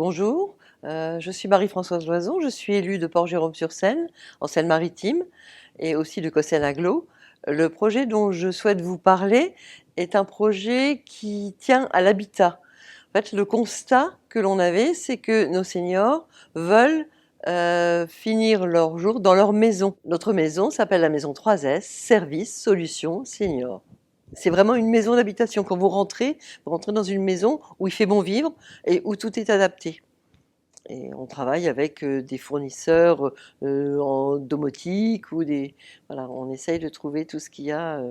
Bonjour, je suis Marie-Françoise Loison, je suis élue de Port-Jérôme-sur-Seine, en Seine-Maritime, et aussi de Cosseine-Aglo. Le projet dont je souhaite vous parler est un projet qui tient à l'habitat. En fait, le constat que l'on avait, c'est que nos seniors veulent finir leur jour dans leur maison. Notre maison s'appelle la maison 3S, Service Solutions Seniors. C'est vraiment une maison d'habitation. Quand vous rentrez dans une maison où il fait bon vivre et où tout est adapté. Et on travaille avec des fournisseurs en domotique ou des... Voilà, on essaye de trouver tout ce qu'il y a.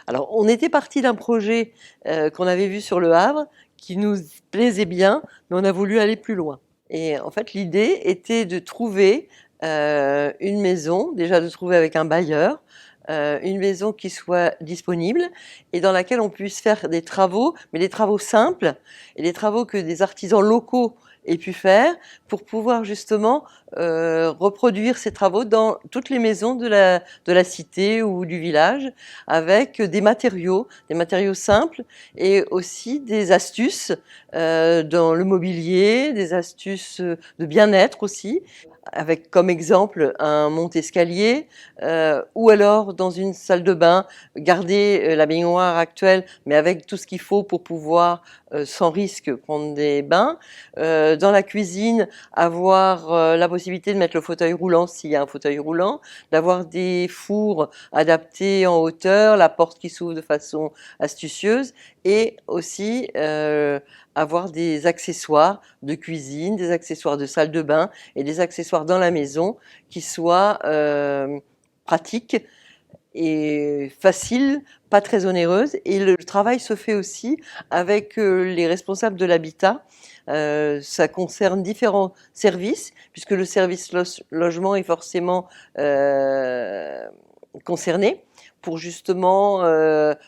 Alors, on était parti d'un projet qu'on avait vu sur Le Havre qui nous plaisait bien, mais on a voulu aller plus loin. Et en fait, l'idée était de trouver une maison, déjà de trouver avec un bailleur, une maison qui soit disponible et dans laquelle on puisse faire des travaux, mais des travaux simples et des travaux que des artisans locaux aient pu faire pour pouvoir justement reproduire ces travaux dans toutes les maisons de la cité ou du village avec des matériaux simples et aussi des astuces dans le mobilier, des astuces de bien-être aussi, avec comme exemple un monte-escalier, ou alors dans une salle de bain, garder la baignoire actuelle, mais avec tout ce qu'il faut pour pouvoir, sans risque, prendre des bains. Dans la cuisine, avoir la possibilité de mettre le fauteuil roulant s'il y a un fauteuil roulant, d'avoir des fours adaptés en hauteur, la porte qui s'ouvre de façon astucieuse, et aussi avoir des accessoires de cuisine, des accessoires de salle de bain et des accessoires dans la maison qui soient pratiques et faciles, pas très onéreuses. Et le travail se fait aussi avec les responsables de l'habitat. Ça concerne différents services, puisque le service logement est forcément concerné pour justement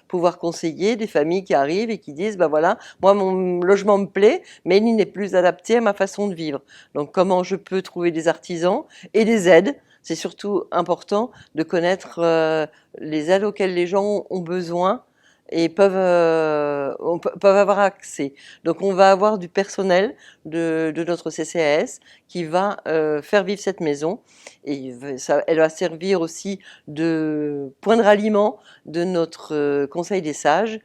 pouvoir conseiller des familles qui arrivent et qui disent, bah voilà, moi mon logement me plaît, mais il n'est plus adapté à ma façon de vivre. Donc comment je peux trouver des artisans et des aides? C'est surtout important de connaître les aides auxquelles les gens ont besoin et peuvent avoir accès. Donc on va avoir du personnel de notre CCAS qui va faire vivre cette maison et elle va servir aussi de point de ralliement de notre Conseil des sages